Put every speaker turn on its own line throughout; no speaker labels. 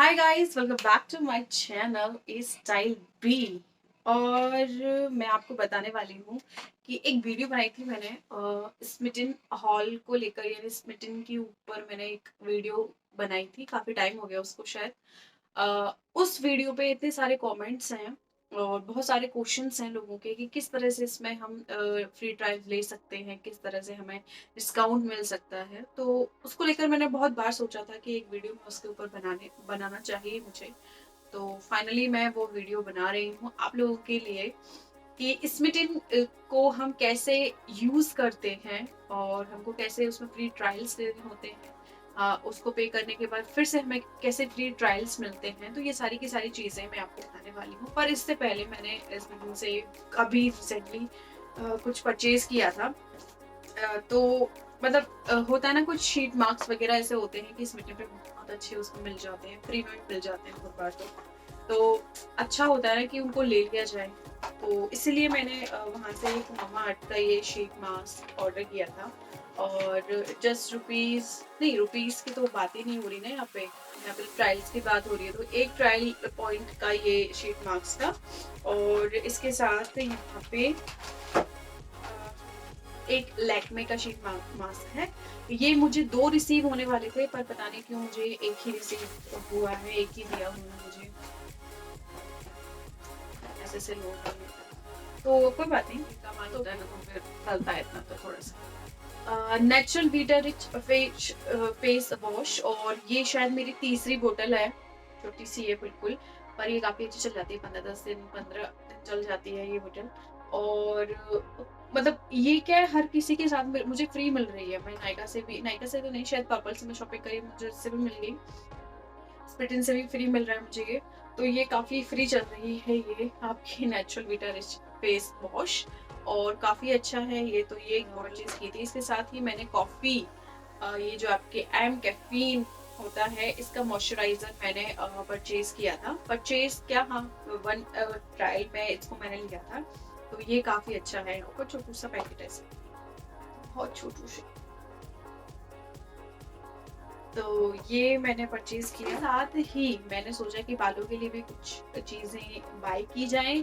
Hi guys, welcome back to my channel A style B. और मैं आपको बताने वाली हूँ कि एक वीडियो बनाई थी मैंने स्मिटन हॉल को लेकर, यानी स्मिटन के ऊपर मैंने एक वीडियो बनाई थी। काफ़ी टाइम हो गया उसको शायद। उस वीडियो पे इतने सारे कमेंट्स हैं और बहुत सारे क्वेश्चंस हैं लोगों के कि किस तरह से इसमें हम फ्री ट्रायल ले सकते हैं, किस तरह से हमें डिस्काउंट मिल सकता है। तो उसको लेकर मैंने बहुत बार सोचा था कि एक वीडियो में उसके ऊपर बनाना चाहिए मुझे। तो फाइनली मैं वो वीडियो बना रही हूँ आप लोगों के लिए कि स्मिटन को हम कैसे यूज़ करते हैं और हमको कैसे उसमें फ्री ट्रायल्स देने होते हैं। उसको पे करने के बाद फिर से हमें कैसे फ्री ट्रायल्स मिलते हैं। तो ये सारी की सारी चीज़ें मैं आपको बताने वाली हूँ। पर इससे पहले मैंने स्मिटन से अभी रिसेंटली कुछ परचेज किया था। तो मतलब होता है ना, कुछ शीट मार्क्स वगैरह ऐसे होते हैं कि स्मिटन पे बहुत अच्छे उसको मिल जाते हैं, फ्री में मिल जाते हैं बहुत बार। तो अच्छा होता है कि उनको ले लिया जाए। तो इसीलिए मैंने वहाँ से एक मामा अर्थ का ये शीट मास्क ऑर्डर किया था। और जस्ट रुपीज़ नहीं, रुपीज़ की तो बात ही नहीं हो रही ना, यहाँ पे ट्रायल्स की बात हो रही है। तो एक ट्रायल पॉइंट का ये शीट मास्क था। और इसके साथ यहाँ पे एक लैक्मे का शीट मास्क है। ये मुझे 2 रिसीव होने वाले थे, पर पता नहीं क्यों मुझे एक ही रिसीव हुआ है, एक ही दिया उन्होंने मुझे। ऐसे लोग हैं। तो कोई बात नहीं, कमाल होता है ना, तो फिर चलता है इतना तो थोड़ा सा। Natural Vita rich face wash, और ये शायद मेरी तीसरी बोतल है। छोटी सी है बिल्कुल, पर ये काफ़ी अच्छी चल जाती है। 15 दिन चल जाती है ये बोतल। और मतलब ये क्या है, हर किसी के साथ मुझे फ्री मिल रही है। मैं नायका से तो नहीं, शायद पर्पल से मैं शॉपिंग करी, मुझे इससे भी मिल गई। स्प्रिटिन से भी फ्री मिल रहा है मुझे ये। तो ये काफ़ी फ्री चल रही है ये आपकी natural Vita rich face wash, और काफ़ी अच्छा है ये। तो ये परचेज की थी। इसके साथ ही मैंने कॉफ़ी, ये जो आपके एम कैफीन होता है, इसका मॉइस्चराइजर मैंने परचेज किया था। परचेज क्या, हाँ, वन ट्रायल में इसको मैंने लिया था। तो ये काफ़ी अच्छा है। और छोटू सा पैकेट है इसका, बहुत छोटू से। तो ये मैंने परचेज किया। साथ ही मैंने सोचा कि बालों के लिए भी कुछ चीज़ें बाय की जाएं।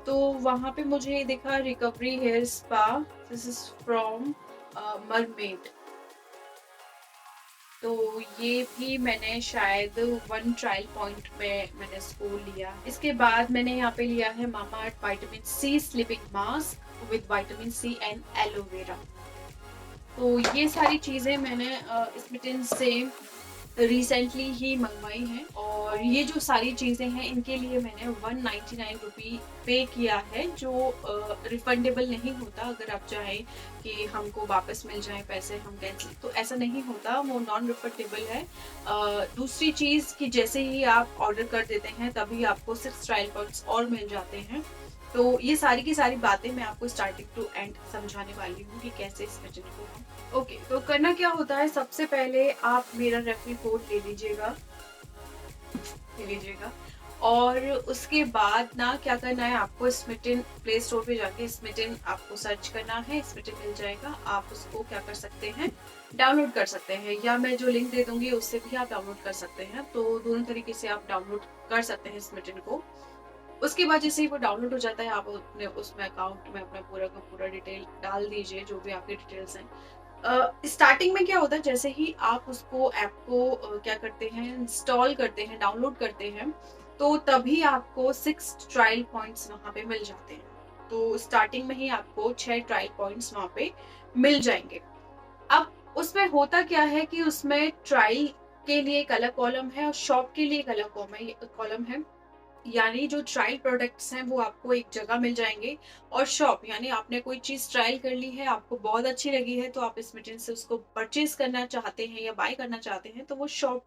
तो वहाँ पे मुझे दिखा recovery hair spa, this is from Mermaid. तो ये भी मैंने शायद वन ट्रायल पॉइंट में मैंने इसको लिया। इसके बाद मैंने यहाँ पे लिया है Mamaearth vitamin C sleeping mask with vitamin C and aloe vera. तो ये सारी चीज़ें मैंने स्मिटन से रिसेंटली ही मंगवाई हैं। और ये जो सारी चीज़ें हैं, इनके लिए मैंने 199 रुपी पे किया है, जो रिफंडेबल नहीं होता। अगर आप चाहें कि हमको वापस मिल जाए पैसे, हम कैंसिल, तो ऐसा नहीं होता, वो नॉन रिफंडेबल है। दूसरी चीज़ कि जैसे ही आप ऑर्डर कर देते हैं तभी आपको 6 ट्रायल पॉइंट्स और मिल जाते हैं। तो ये सारी की सारी बातें मैं आपको स्टार्टिंग टू एंड समझाने वाली हूँ कि कैसे इस बजट को हम। ओके, तो करना क्या होता है, सबसे पहले आप मेरा रेफरल कोड ले लीजिएगा। और उसके बाद ना क्या करना है, आपको स्मिटन प्ले स्टोर पे जाके स्मिटन आपको सर्च करना है, स्मिटन मिल जाएगा। आप उसको क्या कर सकते हैं, डाउनलोड कर सकते हैं, या मैं जो लिंक दे दूंगी उससे भी आप डाउनलोड कर सकते हैं। तो दोनों तरीके से आप डाउनलोड कर सकते हैं स्मिटन को। उसके बाद जैसे ही वो डाउनलोड हो जाता है, आप अपने उसमें अकाउंट में अपना पूरा का पूरा डिटेल डाल दीजिए, जो भी आपकी डिटेल्स हैं। स्टार्टिंग में क्या होता है, जैसे ही आप उसको ऐप को क्या करते हैं, इंस्टॉल करते हैं, डाउनलोड करते हैं, तो तभी आपको 6 ट्रायल पॉइंट्स वहाँ पे मिल जाते हैं। तो स्टार्टिंग में ही आपको 6 ट्रायल पॉइंट्स वहाँ पे मिल जाएंगे। अब उसमें होता क्या है कि उसमें ट्रायल के लिए एक अलग कॉलम है और शॉप के लिए एक अलग कॉलम है। यानी जो ट्रायल प्रोडक्ट्स हैं वो आपको एक जगह मिल जाएंगे, और शॉप यानी आपने कोई चीज़ ट्रायल कर ली है, आपको बहुत अच्छी लगी है, तो आप इस मिशन से उसको परचेज करना चाहते हैं या बाय करना चाहते हैं, तो वो शॉप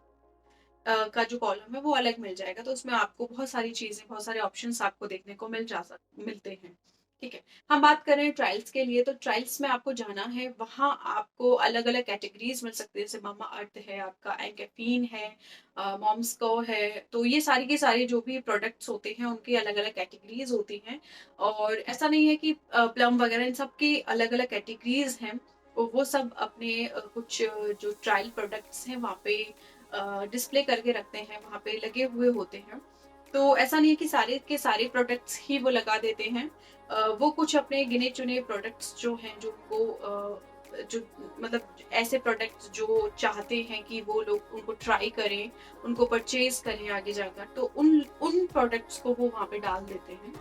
का जो कॉलम है वो अलग मिल जाएगा। तो उसमें आपको बहुत सारी चीज़ें, बहुत सारे ऑप्शंस आपको देखने को मिलते हैं। ठीक है, हम बात करें ट्रायल्स के लिए। तो ट्रायल्स में आपको जाना है, वहाँ आपको अलग अलग कैटेगरीज मिल सकती है। जैसे मामा अर्थ है, आपका एंकेफीन है, मॉम्स को है। तो ये सारी के सारे जो भी प्रोडक्ट्स होते हैं उनकी अलग अलग कैटेगरीज होती हैं। और ऐसा नहीं है कि प्लम वगैरह, इन सब की अलग अलग कैटेगरीज हैं। वो सब अपने कुछ जो ट्रायल प्रोडक्ट्स हैं वहाँ पे डिस्प्ले करके रखते हैं, वहाँ पे लगे हुए होते हैं। तो ऐसा नहीं है कि सारे के सारे प्रोडक्ट्स ही वो लगा देते हैं। वो कुछ अपने गिने चुने प्रोडक्ट्स जो हैं, जो उनको जो मतलब ऐसे प्रोडक्ट्स जो चाहते हैं कि वो लोग उनको ट्राई करें, उनको परचेज करें आगे जाकर, तो उन उन प्रोडक्ट्स को वो वहाँ पे डाल देते हैं।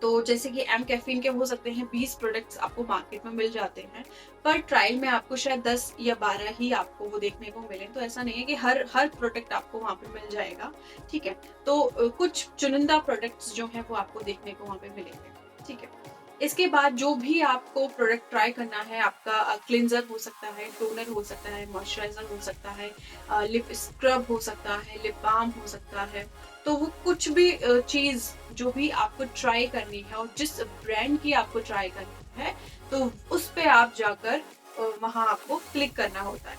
तो जैसे कि एम कैफीन के हो सकते हैं 20 प्रोडक्ट्स आपको मार्केट में मिल जाते हैं, पर ट्रायल में आपको शायद 10 या 12 ही आपको वो देखने को मिले। तो ऐसा नहीं है कि हर हर प्रोडक्ट आपको वहाँ पे मिल जाएगा, ठीक है। तो कुछ चुनिंदा प्रोडक्ट्स जो हैं वो आपको देखने को वहाँ पे मिलेंगे, ठीक है। इसके बाद जो भी आपको प्रोडक्ट ट्राई करना है, आपका क्लिंजर हो सकता है, टोनर हो सकता है, मॉइस्चराइजर हो सकता है, लिप स्क्रब हो सकता है, लिप बाम हो सकता है। तो वो कुछ भी चीज़ जो भी आपको ट्राई करनी है और जिस ब्रांड की आपको ट्राई करनी है, तो उस पे आप जाकर वहाँ आपको क्लिक करना होता है,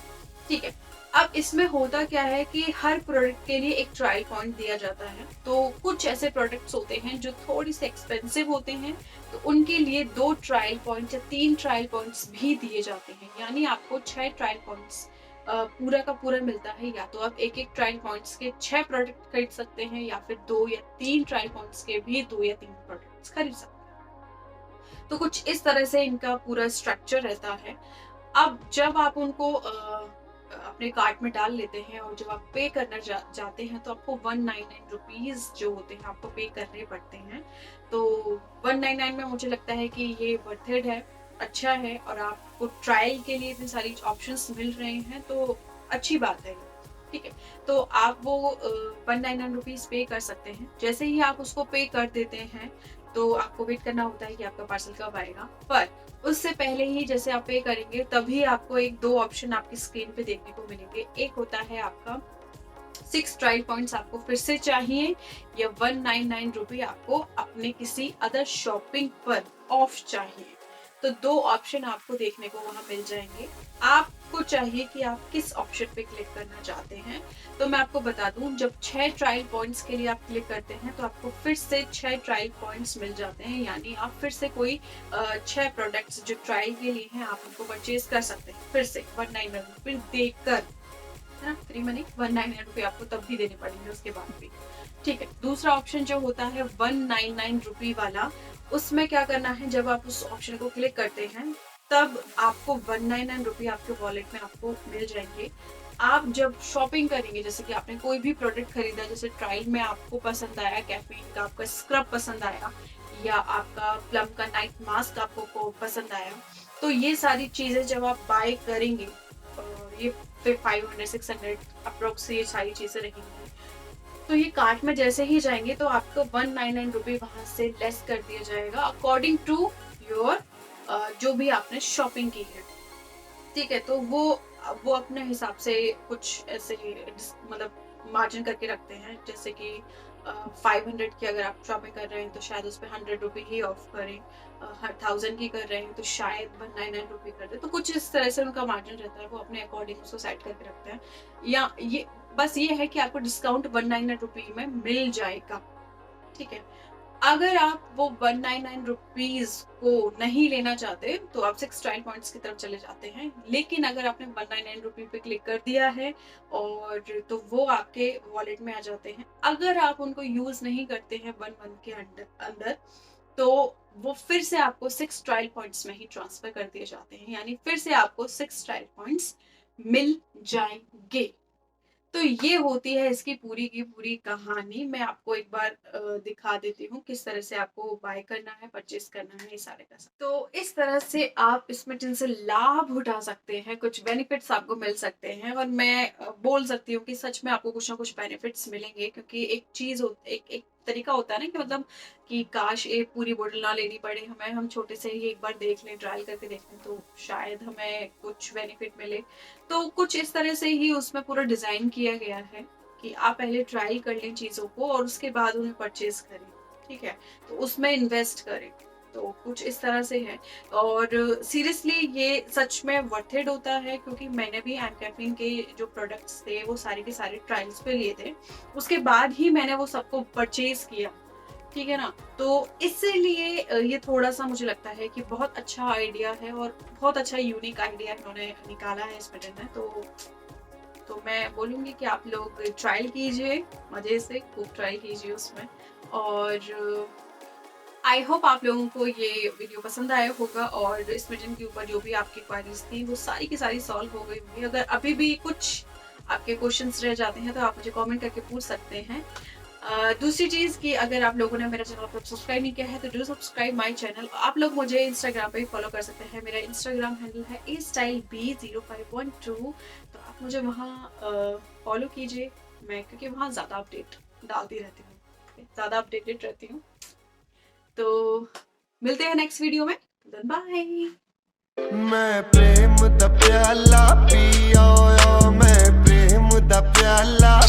ठीक है। अब इसमें होता क्या है कि हर प्रोडक्ट के लिए एक ट्रायल पॉइंट दिया जाता है। तो कुछ ऐसे प्रोडक्ट्स होते हैं जो थोड़ी से एक्सपेंसिव होते हैं, तो उनके लिए 2 ट्रायल पॉइंट्स या 3 ट्रायल पॉइंट्स भी दिए जाते हैं। यानी आपको 6 ट्रायल पॉइंट्स पूरा का पूरा मिलता है। या तो आप एक-एक ट्रायल पॉइंट्स के 6 प्रोडक्ट खरीद सकते हैं, या फिर 2 या 3 ट्रायल पॉइंट्स के भी 2 या 3 प्रोडक्ट्स खरीद सकते हैं। तो कुछ इस तरह से इनका पूरा स्ट्रक्चर रहता है। अब जब आप उनको अपने कार्ट में डाल लेते हैं और जब आप पे करना जाते हैं, तो आपको 199 रुपीज जो होते हैं आपको पे करने पड़ते हैं। तो 199 में मुझे लगता है कि ये वर्थ इट है, अच्छा है, और आपको ट्रायल के लिए इतनी सारी ऑप्शंस मिल रहे हैं, तो अच्छी बात है, ठीक है। तो आप वो 199 रुपीज पे कर सकते हैं। जैसे ही आप उसको पे कर देते हैं, तो आपको वेट करना होता है कि आपका पार्सल कब आएगा। पर उससे पहले ही जैसे आप पे करेंगे, तभी आपको एक 2 ऑप्शन आपकी स्क्रीन पे देखने को मिलेंगे। एक होता है आपका 6 ट्रायल पॉइंट्स आपको फिर से चाहिए, या 199 रुपए आपको अपने किसी अदर शॉपिंग पर ऑफ चाहिए। तो 2 ऑप्शन आपको देखने को वहां मिल जाएंगे। आपको चाहिए कि आप किस ऑप्शन पे क्लिक करना चाहते हैं। तो मैं आपको बता दूं, जब 6 ट्रायल पॉइंट्स के लिए आप क्लिक करते हैं, तो आपको फिर से 6 ट्रायल पॉइंट्स मिल जाते हैं। यानी आप फिर से कोई 6 प्रोडक्ट्स जो ट्रायल के लिए हैं, आप उनको परचेज कर सकते हैं फिर से 199 रुपए देकर, है ना। फ्री मनी 199 रुपए आपको तब भी देने पड़ेंगे उसके बाद भी, ठीक है। दूसरा ऑप्शन जो होता है 199 रुपए वाला, उसमें क्या करना है, जब आप उस ऑप्शन को क्लिक करते हैं, तब आपको 199 रुपए आपके वॉलेट में आपको मिल जाएंगे। आप जब शॉपिंग करेंगे, जैसे कि आपने कोई भी प्रोडक्ट खरीदा, जैसे ट्रायल में आपको पसंद आया कैफीन का, आपका स्क्रब पसंद आया, या आपका प्लम का नाइट मास्क आपको पसंद आया, तो ये सारी चीजें जब आप बाय करेंगे, ये फिर 500-600 अप्रोक्स ये सारी चीजें रहेंगी। तो ये कार्ट में जैसे ही जाएंगे, तो आपको 199 रुपए वहां से लेस कर दिया जाएगा अकॉर्डिंग टू योर जो भी आपने शॉपिंग की है, ठीक है। तो वो अपने हिसाब से कुछ ऐसे मतलब मार्जिन करके रखते हैं। जैसे कि 500 की अगर आप शॉपिंग कर रहे हैं, तो शायद उस पर 100 रुपये ही ऑफ करें। 1000 की कर रहे हैं, तो शायद 199 रुपये कर दे। तो कुछ इस तरह से उनका मार्जिन रहता है, वो अपने अकॉर्डिंग उसको सेट करके रखते हैं। या ये बस ये है कि आपको डिस्काउंट 199 रुपये में मिल जाएगा, ठीक है। अगर आप वो 199 रुपीज को नहीं लेना चाहते, तो आप 6 ट्रायल पॉइंट्स की तरफ चले जाते हैं। लेकिन अगर आपने 199 रुपये पे क्लिक कर दिया है, और तो वो आपके वॉलेट में आ जाते हैं। अगर आप उनको यूज नहीं करते हैं 1 मंथ के अंदर, तो वो फिर से आपको 6 ट्रायल पॉइंट्स में ही ट्रांसफर कर दिए जाते हैं। यानी फिर से आपको 6 ट्रायल पॉइंट्स मिल जाएंगे। तो ये होती है इसकी पूरी की पूरी कहानी। मैं आपको एक बार दिखा देती हूँ किस तरह से आपको बाय करना है, परचेज करना है, ये सारे का सारा। तो इस तरह से आप इसमें जिनसे लाभ उठा सकते हैं, कुछ बेनिफिट्स आपको मिल सकते हैं। और मैं बोल सकती हूँ कि सच में आपको कुछ ना कुछ बेनिफिट्स मिलेंगे, क्योंकि एक चीज एक तरीका होता है ना, कि मतलब कि काश ये पूरी बोतल ना लेनी पड़े हमें, हम छोटे से ही एक बार देख लें, ट्रायल करके देख लें, तो शायद हमें कुछ बेनिफिट मिले। तो कुछ इस तरह से ही उसमें पूरा डिजाइन किया गया है कि आप पहले ट्राई कर लें चीजों को, और उसके बाद उन्हें परचेज करें, ठीक है। तो उसमें इन्वेस्ट करें। तो कुछ इस तरह से है। और सीरियसली ये सच में वर्थ इट होता है, क्योंकि मैंने भी एम कैफीन के जो प्रोडक्ट्स थे, वो सारे के सारे ट्रायल्स पे लिए थे। उसके बाद ही मैंने वो सबको परचेज किया, ठीक है ना। तो इसीलिए ये थोड़ा सा मुझे लगता है कि बहुत अच्छा आइडिया है, और बहुत अच्छा यूनिक आइडिया इन्होंने निकाला है इस मिनट में। तो तो मैं बोलूँगी कि आप लोग ट्रायल कीजिए, मज़े से खूब ट्राई कीजिए उसमें। और आई होप आप लोगों को ये वीडियो पसंद आया होगा और स्मिटन के ऊपर जो भी आपकी क्वेरीज थी वो सारी की सारी सॉल्व हो गई होंगी। अगर अभी भी कुछ आपके क्वेश्चंस रह जाते हैं तो आप मुझे कमेंट करके पूछ सकते हैं। दूसरी चीज़ कि अगर आप लोगों ने मेरा चैनल पर सब्सक्राइब नहीं किया है तो डू सब्सक्राइब माय चैनल। आप लोग मुझे इंस्टाग्राम पे फॉलो कर सकते हैं। मेरा इंस्टाग्राम हैंडल है astyleb0512। तो आप मुझे वहाँ फॉलो कीजिए। मैं क्योंकि वहाँ ज़्यादा अपडेट डालती रहती हूँ, ज़्यादा अपडेटेड रहती हूँ। तो मिलते हैं नेक्स्ट वीडियो में। बाय।
मैं प्रेम दा प्याला पिया, मैं प्रेम दा प्याला।